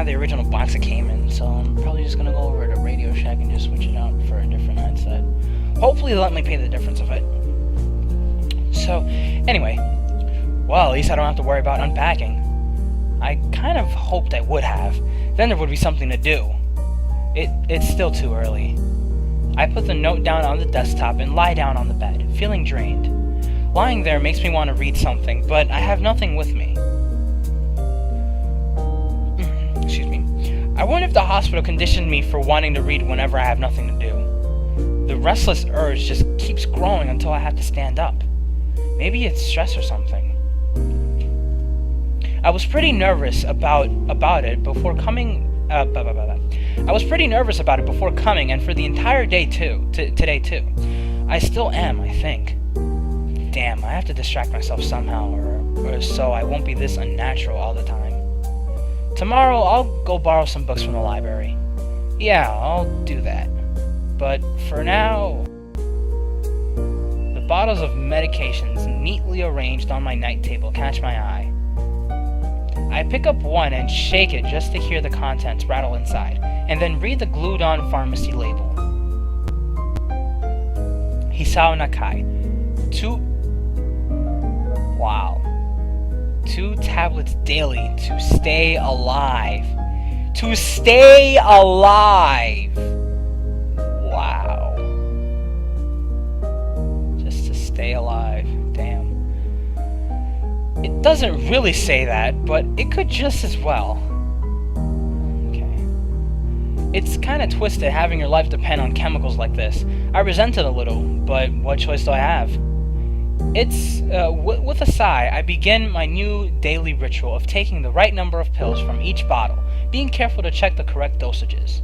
have the original box it came in, so I'm probably just gonna go over to Radio Shack and just switch it out for a different headset. Hopefully they'll let me pay the difference of it. So, anyway, well, at least I don't have to worry about unpacking. I kind of hoped I would have. Then there would be something to do. It's still too early. I put the note down on the desktop and lie down on the bed, feeling drained. Lying there makes me want to read something, but I have nothing with me. Excuse me. I wonder if the hospital conditioned me for wanting to read whenever I have nothing to do. The restless urge just keeps growing until I have to stand up. Maybe it's stress or something. I was pretty nervous about it before coming. I was pretty nervous about it before coming, and for the entire day too. Today too. I still am, I think. Damn, I have to distract myself somehow, or so I won't be this unnatural all the time. Tomorrow I'll go borrow some books from the library. Yeah, I'll do that. But for now, the bottles of medications neatly arranged on my night table catch my eye. I pick up one and shake it just to hear the contents rattle inside, and then read the glued-on pharmacy label. Hisao Nakai. 2 tablets daily to stay alive. To stay alive! Wow. Just to stay alive. Damn. It doesn't really say that, but it could just as well. Okay. It's kinda twisted having your life depend on chemicals like this. I resent it a little, but what choice do I have? With a sigh, I begin my new daily ritual of taking the right number of pills from each bottle, being careful to check the correct dosages.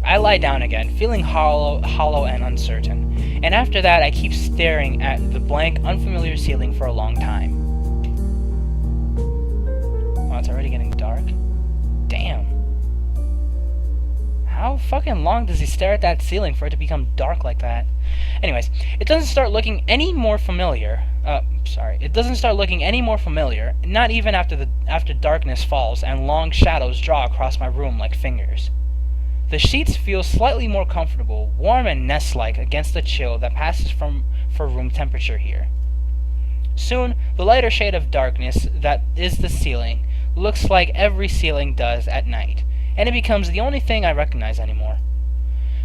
I lie down again, feeling hollow and uncertain, and after that I keep staring at the blank, unfamiliar ceiling for a long time. Oh, it's already getting dark? Damn. How fucking long does he stare at that ceiling for it to become dark like that? Anyways, it doesn't start looking any more familiar. It doesn't start looking any more familiar, not even after darkness falls and long shadows draw across my room like fingers. The sheets feel slightly more comfortable, warm and nest-like against the chill that passes for room temperature here. Soon, the lighter shade of darkness that is the ceiling looks like every ceiling does at night, and it becomes the only thing I recognize anymore.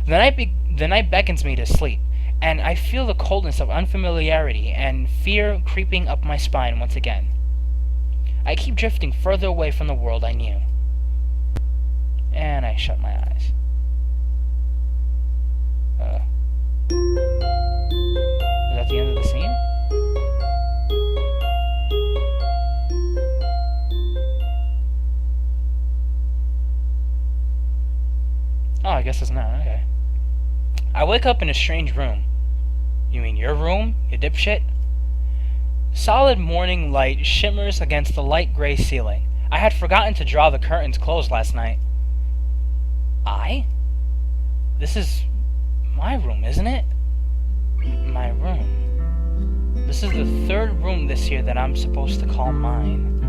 The night beckons me to sleep, and I feel the coldness of unfamiliarity and fear creeping up my spine once again. I keep drifting further away from the world I knew. And I shut my eyes. Is that the end of the scene? Oh, I guess it's not. Okay. I wake up in a strange room. You mean your room, you dipshit? Solid morning light shimmers against the light gray ceiling. I had forgotten to draw the curtains closed last night. This is my room, isn't it? My room. This is the third room this year that I'm supposed to call mine.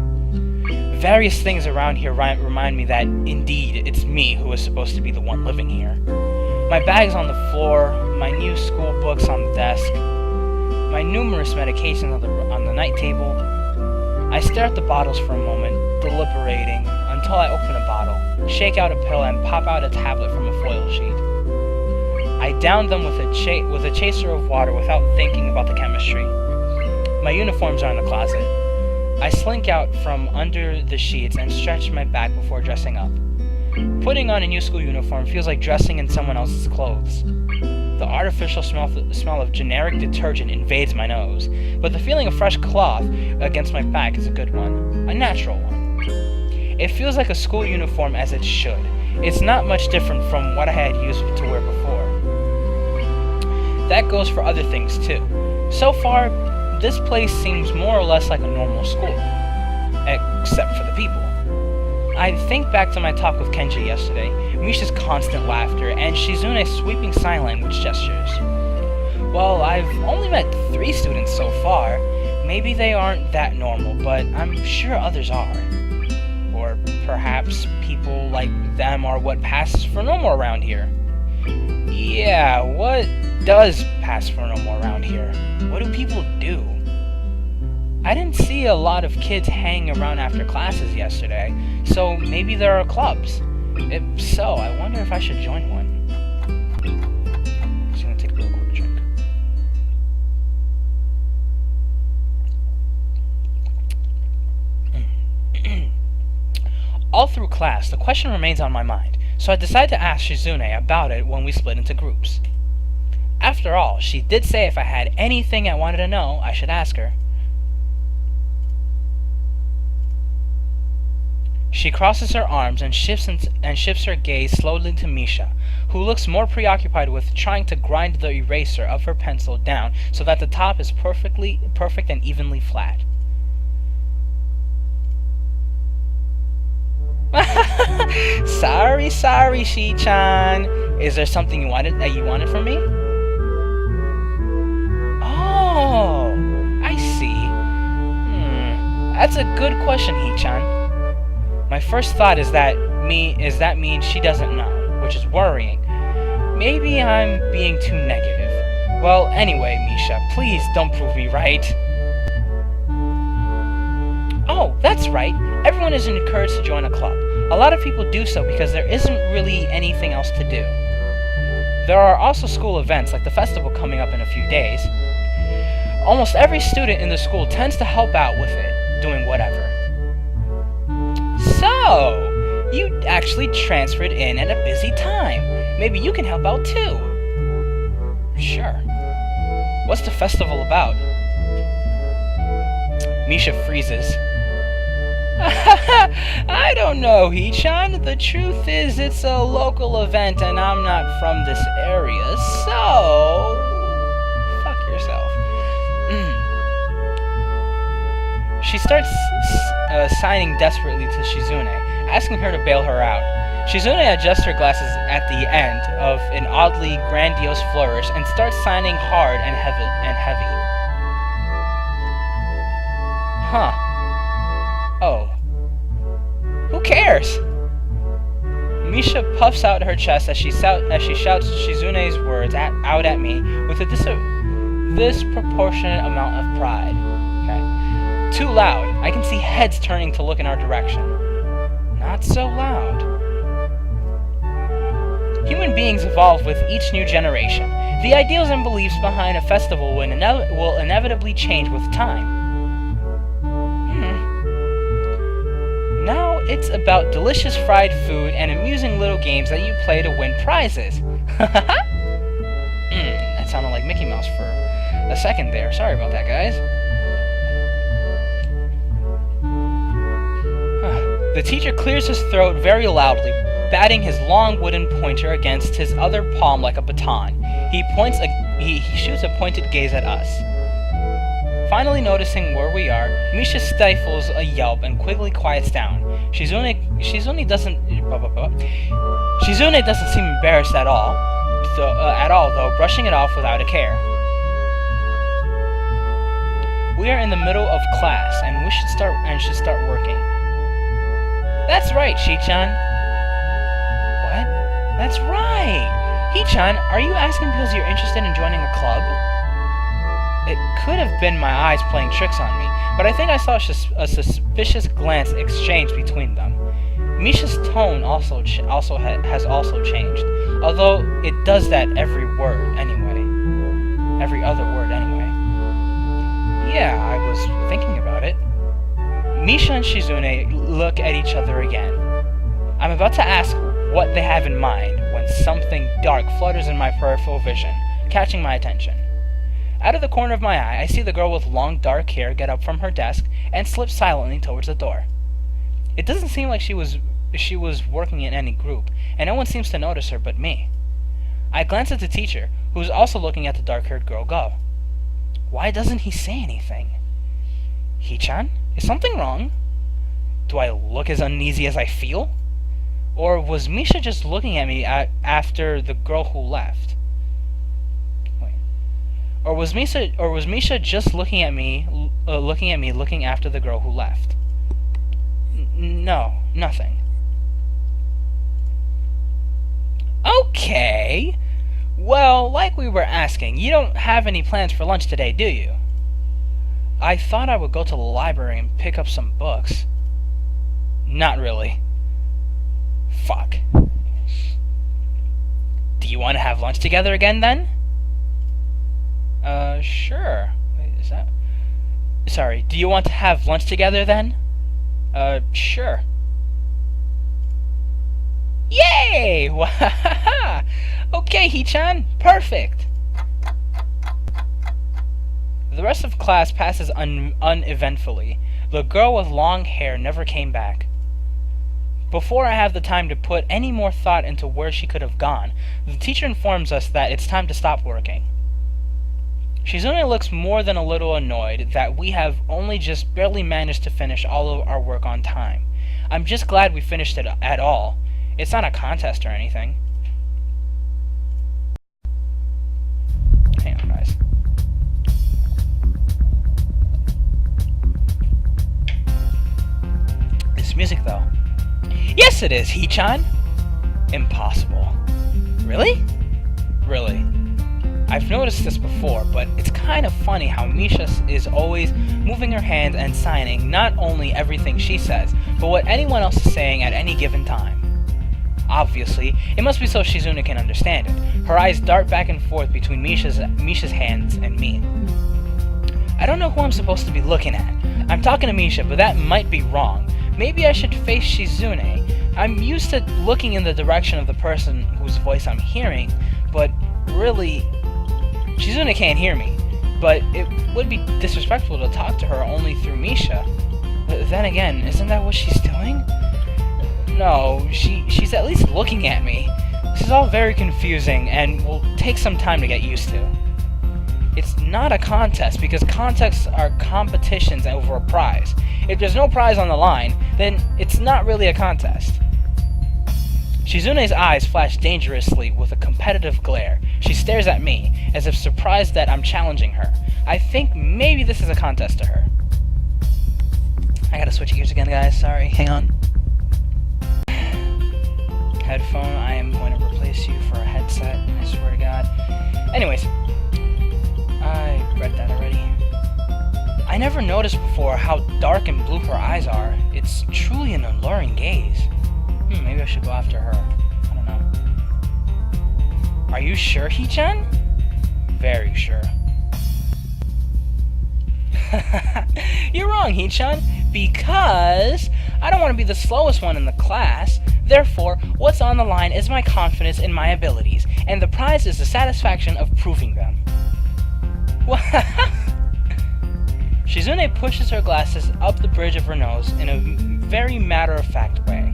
Various things around here remind me that, indeed, it's me who is supposed to be the one living here. My bag's on the floor, my new school books on the desk, my numerous medications on the night table. I stare at the bottles for a moment, deliberating, until I open a bottle, shake out a pill, and pop out a tablet from a foil sheet. I down them with a chaser of water without thinking about the chemistry. My uniforms are in the closet. I slink out from under the sheets and stretch my back before dressing up. Putting on a new school uniform feels like dressing in someone else's clothes. The artificial smell of generic detergent invades my nose, but the feeling of fresh cloth against my back is a good one, a natural one. It feels like a school uniform as it should. It's not much different from what I had used to wear before. That goes for other things too. So far, this place seems more or less like a normal school, except for the people. I think back to my talk with Kenji yesterday, Misha's constant laughter, and Shizune's sweeping sign language gestures. Well, I've only met 3 students so far. Maybe they aren't that normal, but I'm sure others are. Or perhaps people like them are what passes for normal around here. Yeah, what does pass for normal around here? What do people do? I didn't see a lot of kids hanging around after classes yesterday, so maybe there are clubs. If so, I wonder if I should join one. Just gonna take a real quick drink. All through class, the question remains on my mind, so I decided to ask Shizune about it when we split into groups. After all, she did say if I had anything I wanted to know, I should ask her. She crosses her arms and shifts her gaze slowly to Misha, who looks more preoccupied with trying to grind the eraser of her pencil down so that the top is perfect and evenly flat. Sorry, Shi-chan. Is there something you wanted from me? Oh, I see. That's a good question, Hee-chan. My first thought is that means she doesn't know, which is worrying. Maybe I'm being too negative. Well, anyway, Misha, please don't prove me right. Oh, that's right. Everyone is encouraged to join a club. A lot of people do so because there isn't really anything else to do. There are also school events like the festival coming up in a few days. Almost every student in the school tends to help out with it, doing whatever. So, you actually transferred in at a busy time. Maybe you can help out too. Sure. What's the festival about? Misha freezes. I don't know, Hee-chan. The truth is, it's a local event and I'm not from this area, so... fuck yourself. She starts signing desperately to Shizune, asking her to bail her out. Shizune adjusts her glasses at the end of an oddly grandiose flourish and starts signing hard and heavy. Huh. Oh. Who cares? Misha puffs out her chest as she shouts Shizune's words out at me with a disproportionate amount of pride. Okay. Too loud. I can see heads turning to look in our direction. Not so loud. Human beings evolve with each new generation. The ideals and beliefs behind a festival will inevitably change with time. Now it's about delicious fried food and amusing little games that you play to win prizes. That sounded like Mickey Mouse for a second there. Sorry about that, guys. The teacher clears his throat very loudly, batting his long wooden pointer against his other palm like a baton. He shoots a pointed gaze at us. Finally noticing where we are, Misha stifles a yelp and quickly quiets down. Shizune doesn't seem embarrassed at all, though, brushing it off without a care. We are in the middle of class, and should start working. That's right, Shi-chan. What? That's right! Hee-chan, are you asking because you're interested in joining a club? It could have been my eyes playing tricks on me, but I think I saw a suspicious glance exchanged between them. Misha's tone has also changed, although it does that every other word anyway. Yeah, I was thinking about it. Misha and Shizune look at each other again. I'm about to ask what they have in mind when something dark flutters in my peripheral vision, catching my attention. Out of the corner of my eye, I see the girl with long dark hair get up from her desk and slip silently towards the door. It doesn't seem like she was working in any group, and no one seems to notice her but me. I glance at the teacher, who is also looking at the dark-haired girl go. Why doesn't he say anything? Hee-chan, is something wrong? Do I look as uneasy as I feel? Or was Misha just looking at me after the girl who left? Or was Misha just looking at me looking after the girl who left? No, nothing. Okay. Well, like we were asking, you don't have any plans for lunch today, do you? I thought I would go to the library and pick up some books. Not really. Fuck. Do you want to have lunch together again, then? Sure. Wait, is that... Sorry, do you want to have lunch together, then? Sure. Yay! Wahaha! Okay, Hee-chan, perfect! The rest of class passes uneventfully. The girl with long hair never came back. Before I have the time to put any more thought into where she could have gone, the teacher informs us that it's time to stop working. Shizune looks more than a little annoyed that we have only just barely managed to finish all of our work on time. I'm just glad we finished it at all. It's not a contest or anything. Hang on, guys. This music, though. Yes, it is, Hee-chan! Impossible. Really? Really. I've noticed this before, but it's kind of funny how Misha is always moving her hand and signing not only everything she says, but what anyone else is saying at any given time. Obviously, it must be so Shizune can understand it. Her eyes dart back and forth between Misha's hands and me. I don't know who I'm supposed to be looking at. I'm talking to Misha, but that might be wrong. Maybe I should face Shizune. I'm used to looking in the direction of the person whose voice I'm hearing, but really... Shizune can't hear me, but it would be disrespectful to talk to her only through Misha. Then again, isn't that what she's doing? No, she's at least looking at me. This is all very confusing and will take some time to get used to. It's not a contest because contests are competitions over a prize. If there's no prize on the line, then it's not really a contest. Shizune's eyes flash dangerously with a competitive glare. She stares at me, as if surprised that I'm challenging her. I think maybe this is a contest to her. I gotta switch gears again, guys. Sorry. Hang on. Headphone. I am going to replace you for a headset. I swear to God. Anyways. I read that already. I never noticed before how dark and blue her eyes are. It's truly an alluring gaze. Maybe I should go after her. I don't know. Are you sure, Hee-chan? Very sure. You're wrong, Hee-chan, because I don't want to be the slowest one in the class. Therefore, what's on the line is my confidence in my abilities, and the prize is the satisfaction of proving them. Shizune pushes her glasses up the bridge of her nose in a very matter-of-fact way.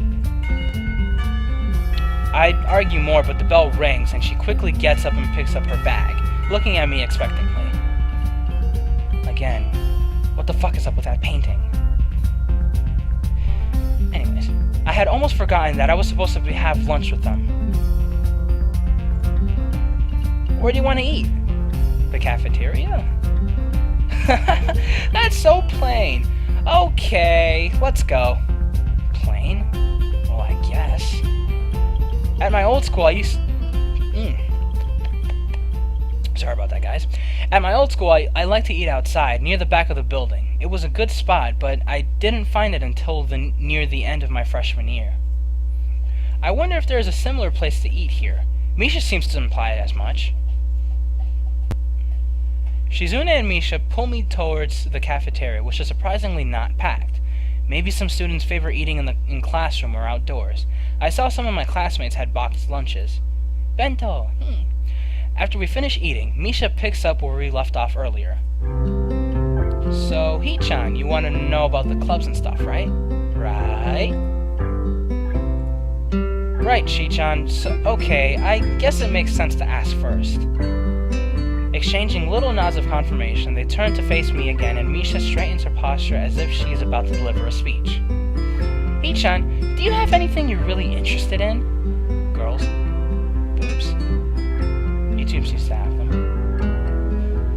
I'd argue more, but the bell rings, and she quickly gets up and picks up her bag, looking at me expectantly. Again, what the fuck is up with that painting? Anyways, I had almost forgotten that I was supposed to have lunch with them. Where do you want to eat? The cafeteria? That's so plain. Okay, let's go. Plain? Well, I guess. At my old school, I used... Sorry about that, guys. At my old school, I liked to eat outside, near the back of the building. It was a good spot, but I didn't find it until near the end of my freshman year. I wonder if there is a similar place to eat here. Misha seems to imply it as much. Shizune and Misha pull me towards the cafeteria, which is surprisingly not packed. Maybe some students favor eating in classroom or outdoors. I saw some of my classmates had boxed lunches. Bento! After we finish eating, Misha picks up where we left off earlier. So, Hee-chan, you want to know about the clubs and stuff, right? Right? Right, Shi-chan. So, okay, I guess it makes sense to ask first. Exchanging little nods of confirmation, they turn to face me again, and Misha straightens her posture as if she is about to deliver a speech. Hee-chan, do you have anything you're really interested in? Girls. Boobs. YouTube seems to have them.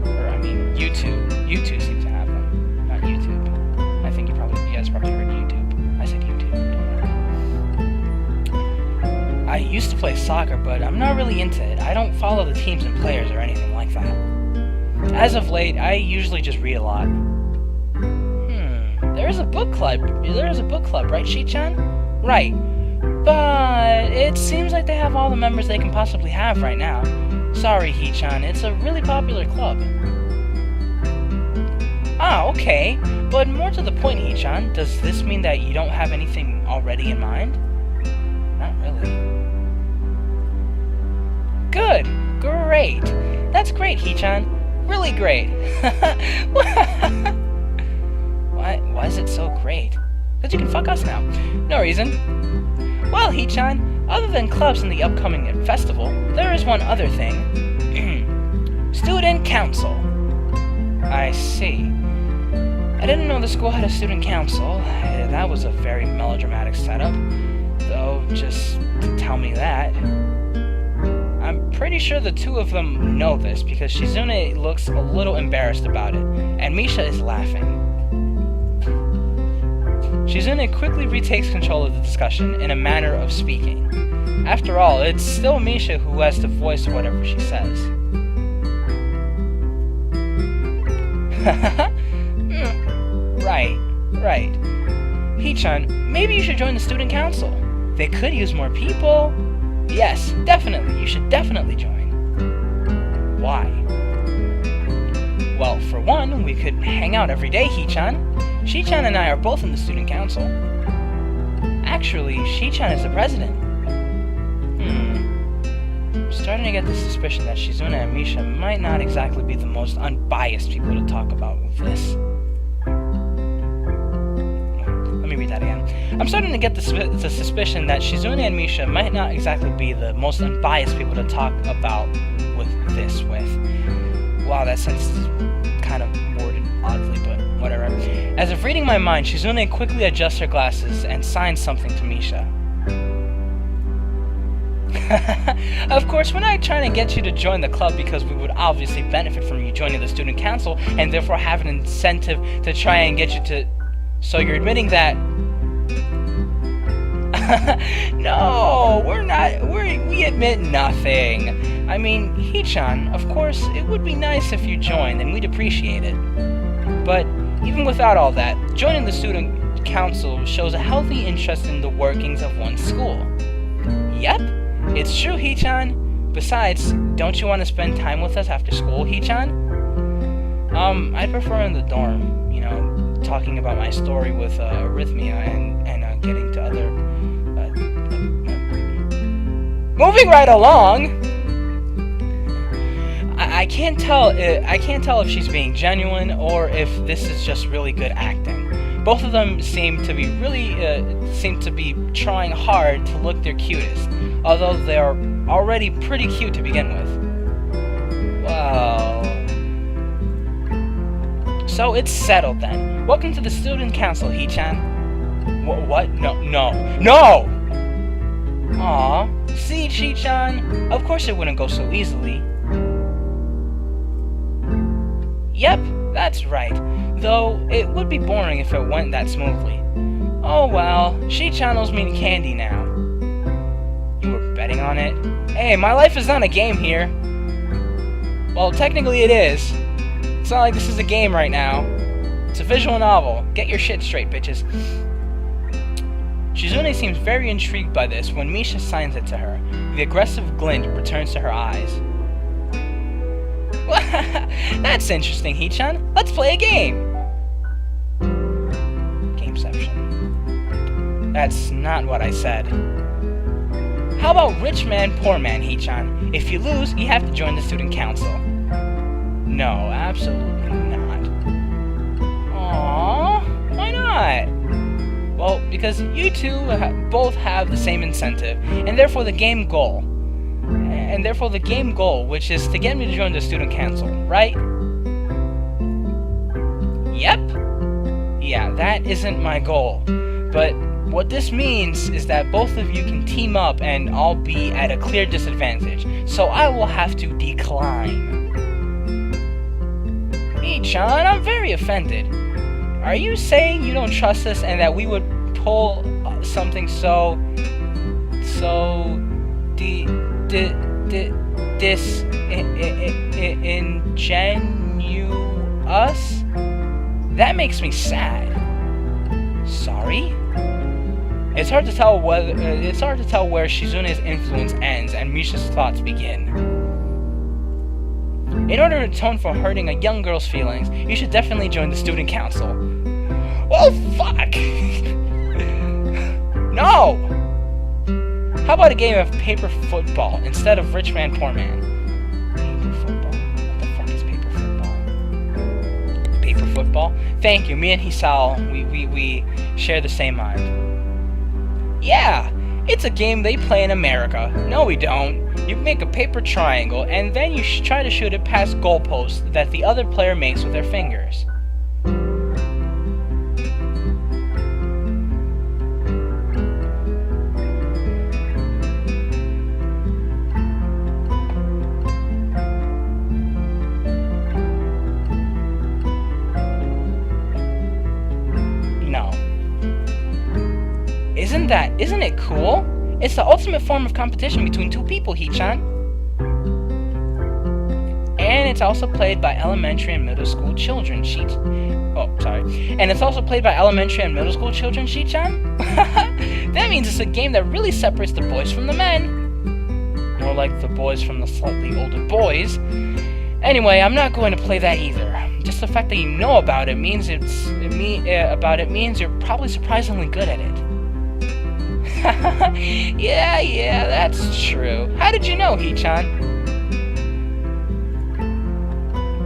Or, I mean, YouTube. YouTube seems to have them. Not YouTube. I think you guys probably heard YouTube. I said YouTube. used to play soccer, but I'm not really into it. I don't follow the teams and players or anything like that. As of late, I usually just read a lot. There's a book club. There's a book club, right, Shi-chan? Right. But it seems like they have all the members they can possibly have right now. Sorry, Hee-chan, it's a really popular club. Ah, okay. But more to the point, Hee-chan, does this mean that you don't have anything already in mind? Not really. Good. Great. That's great, Hee-chan. Really great. Why is it so great? Because you can fuck us now. No reason. Well, Hee-chan, other than clubs and the upcoming festival, there is one other thing. Student council. I see. I didn't know the school had a student council. That was a very melodramatic setup. Though, just to tell me that. I'm pretty sure the two of them know this, because Shizune looks a little embarrassed about it, and Misha is laughing. Shizune quickly retakes control of the discussion in a manner of speaking. After all, it's still Misha who has to voice whatever she says. Right. Hee-chan, maybe you should join the student council. They could use more people. Yes, definitely, you should definitely join. Why? Well, for one, we could hang out every day, Hee-chan. Shi-chan and I are both in the student council. Actually, Shi-chan is the president. I'm starting to get the suspicion that Shizune and Misha might not exactly be the most unbiased people to talk about with this. Let me read that again. I'm starting to get the suspicion that Shizune and Misha might not exactly be the most unbiased people to talk about with this with. Wow, that sentence is kind of worded oddly, but whatever. As if reading my mind, Shizune quickly adjusts her glasses and signs something to Misha. Of course, we're not trying to get you to join the club because we would obviously benefit from you joining the student council and therefore have an incentive to try and get you to... So you're admitting that... No, we're not... We admit nothing. I mean, Hee-chan, of course, it would be nice if you joined and we'd appreciate it. But even without all that, joining the student council shows a healthy interest in the workings of one's school. Yep, it's true, Hee-chan. Besides, don't you want to spend time with us after school, Hee-chan? I'd prefer in the dorm, you know, talking about my story with arrhythmia and getting to other... Moving right along! I can't tell if she's being genuine or if this is just really good acting. Both of them seem to be trying hard to look their cutest, although they are already pretty cute to begin with. Well... So it's settled then. Welcome to the student council, Hee-chan. What? No! Aw, see, Shi-chan? Of course it wouldn't go so easily. Yep, that's right. Though, it would be boring if it went that smoothly. Oh well, Shi-chan owes me candy now. You were betting on it? Hey, my life is not a game here. Well, technically it is. It's not like this is a game right now. It's a visual novel. Get your shit straight, bitches. Shizune seems very intrigued by this when Misha signs it to her. The aggressive glint returns to her eyes. That's interesting, Hee-chan. Let's play a game. Gameception. That's not what I said. How about rich man, poor man, Hee-chan? If you lose, you have to join the student council. No, absolutely not. Aww, why not? Well, because you two both have the same incentive, and therefore the game goal. Which is to get me to join the student council, right? Yep. Yeah, that isn't my goal. But what this means is that both of you can team up and I'll be at a clear disadvantage, so I will have to decline. Hee-chan, I'm very offended. Are you saying you don't trust us and that we would pull something so disingenuous? That makes me sad. Sorry? It's hard to tell where Shizune's influence ends and Misha's thoughts begin. In order to atone for hurting a young girl's feelings, you should definitely join the student council. Oh, fuck! No! How about a game of paper football instead of rich man, poor man? Paper football? What the fuck is paper football? Paper football? Thank you, me and Hisao, we share the same mind. Yeah! It's a game they play in America. No, we don't. You make a paper triangle, and then you try to shoot it past goalposts that the other player makes with their fingers. No. Isn't it cool? It's the ultimate form of competition between two people, Hee-chan. And it's also played by elementary and middle school children, And it's also played by elementary and middle school children, Shi-chan? That means it's a game that really separates the boys from the men. More like the boys from the slightly older boys. Anyway, I'm not going to play that either. Just the fact that you know about it means you're probably surprisingly good at it. Yeah, that's true. How did you know, Hee-chan?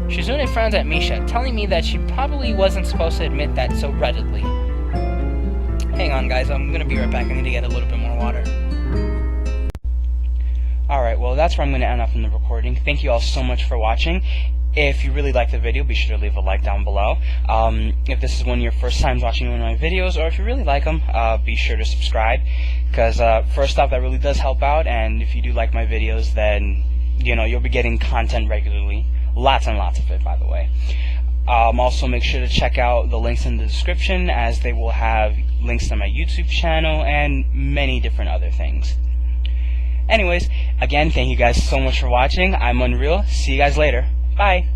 Shizune frowns at Misha, telling me that she probably wasn't supposed to admit that so readily. Hang on, guys, I'm gonna be right back. I need to get a little bit more water. Alright, well, that's where I'm gonna end up in the recording. Thank you all so much for watching. If you really liked the video, be sure to leave a like down below. If this is one of your first times watching one of my videos, or if you really like them, be sure to subscribe. Because first off, that really does help out, and if you do like my videos, then you'll be getting content regularly. Lots and lots of it, by the way. Also, make sure to check out the links in the description, as they will have links to my YouTube channel and many different other things. Anyways, again, thank you guys so much for watching. I'm Unreal. See you guys later. Bye.